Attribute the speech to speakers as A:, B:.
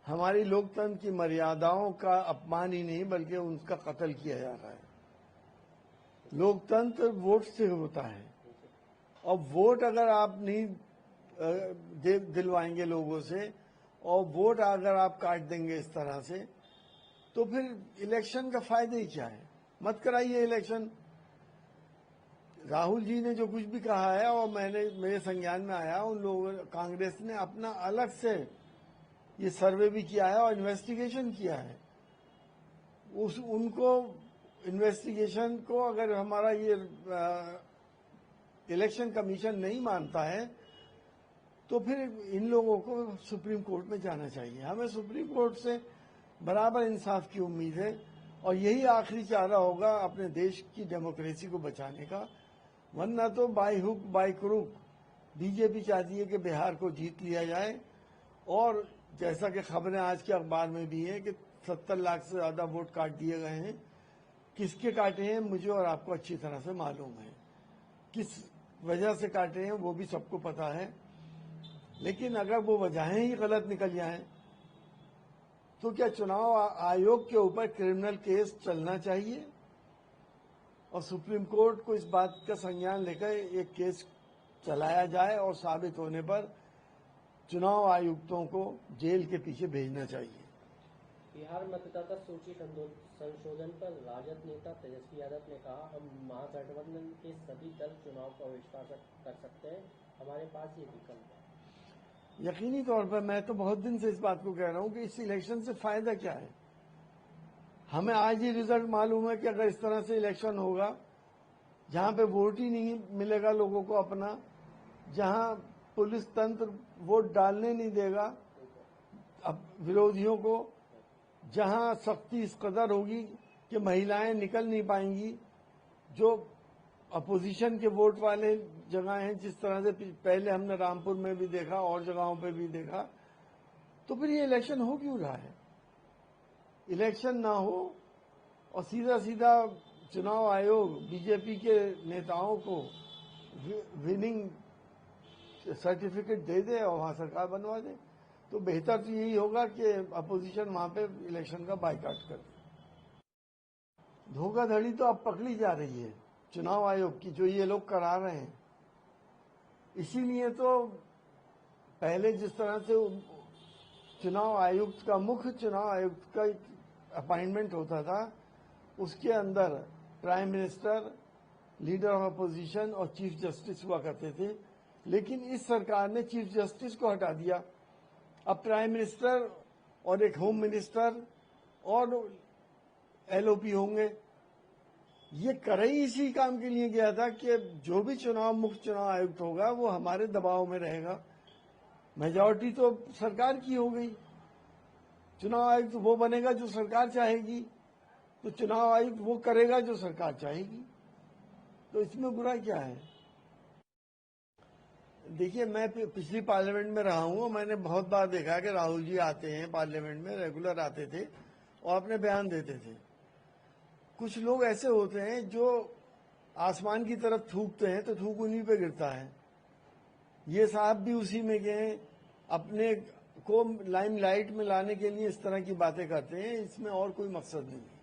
A: हमारी लोकतंत्र की मर्यादाओं का अपमान ही नहीं बल्कि उनका कत्ल किया जा रहा है। लोकतंत्र वोट से होता है और वोट अगर आप नहीं दिलवाएंगे लोगों से और वोट अगर आप काट देंगे इस तरह से तो फिर इलेक्शन का फायदा ही क्या है। मत कराइए इलेक्शन। राहुल जी ने जो कुछ भी कहा है और मेरे संज्ञान में आया, उन लोगों कांग्रेस ने अपना अलग से ये सर्वे भी किया है और इन्वेस्टिगेशन किया है। उनको इन्वेस्टिगेशन को अगर हमारा ये इलेक्शन कमीशन नहीं मानता है तो फिर इन लोगों को सुप्रीम कोर्ट में जाना चाहिए। हमें सुप्रीम कोर्ट से बराबर इंसाफ की उम्मीद है और यही आखिरी चारा होगा अपने देश की डेमोक्रेसी को बचाने का। वरना तो by hook by crook BJP चाहती है कि बिहार को जीत लिया जाए और जैसा कि खबरें आज के अखबार में भी है कि 70 लाख से ज्यादा वोट काट दिए गए हैं। किसके काटे हैं मुझे और आपको अच्छी तरह से मालूम है, किस वजह से काटे हैं वो भी सबको पता है। लेकिन अगर वो वजहें ही गलत निकल जाएं तो क्या चुनाव आयोग के ऊपर क्रिमिनल केस चलना चाहिए और सुप्रीम कोर्ट को इस बात का संज्ञान लेकर एक केस चलाया जाए और साबित होने पर चुनाव आयुक्तों को जेल के पीछे भेजना चाहिए।
B: बिहार मतदाता सूची संशोधन पर राजद नेता तेजस्वी यादव ने कहा, हम महागठबंधन के सभी दल चुनाव का बहिष्कार कर सकते हैं, हमारे पास ये विकल्प है।
A: यकीनी तौर पर मैं तो बहुत दिन से इस बात को कह रहा हूं कि इस इलेक्शन से फायदा क्या है। हमें आज ही रिजल्ट मालूम है कि अगर इस तरह से इलेक्शन होगा जहां पे वोट ही नहीं मिलेगा लोगों को अपना, जहां पुलिस तंत्र वोट डालने नहीं देगा अब विरोधियों को, जहां सख्ती इस कदर होगी कि महिलाएं निकल नहीं पाएंगी, जो अपोजिशन के वोट वाले जगह हैं, जिस तरह से पहले हमने रामपुर में भी देखा और जगहों पे भी देखा, तो फिर ये इलेक्शन हो क्यों रहा है। इलेक्शन ना हो और सीधा सीधा चुनाव आयोग बीजेपी के नेताओं को विनिंग सर्टिफिकेट दे दे और वहां सरकार बनवा दे, तो बेहतर तो यही होगा कि अपोजिशन वहां पे इलेक्शन का बाइकआउट कर दे। धोखाधड़ी तो अब पकड़ी जा रही है चुनाव आयोग की, जो ये लोग करा रहे हैं। इसीलिए तो पहले जिस तरह से चुनाव आयुक्त का, मुख्य चुनाव आयुक्त का अपॉइंटमेंट होता था, उसके अंदर prime minister, leader of opposition और चीफ जस्टिस हुआ करते थे। लेकिन इस सरकार ने चीफ जस्टिस को हटा दिया। अब प्राइम मिनिस्टर और एक होम मिनिस्टर और एलओपी होंगे। ये कर ही इसी काम के लिए गया था कि जो भी मुख्य चुनाव आयुक्त होगा वो हमारे दबाव में रहेगा। मेजॉरिटी तो सरकार की हो गई, चुनाव आयुक्त वो बनेगा जो सरकार चाहेगी, तो चुनाव आयुक्त वो करेगा जो सरकार चाहेगी, तो इसमें बुरा क्या है। देखिए, मैं पिछली पार्लियामेंट में रहा हूं, मैंने बहुत बार देखा कि राहुल जी आते हैं पार्लियामेंट में, रेगुलर आते थे और अपने बयान देते थे। कुछ लोग ऐसे होते हैं जो आसमान की तरफ थूकते हैं तो थूक उन्हीं पे गिरता है। ये साहब भी उसी में गए, अपने को लाइमलाइट में लाने के लिए इस तरह की बातें करते हैं, इसमें और कोई मकसद नहीं है।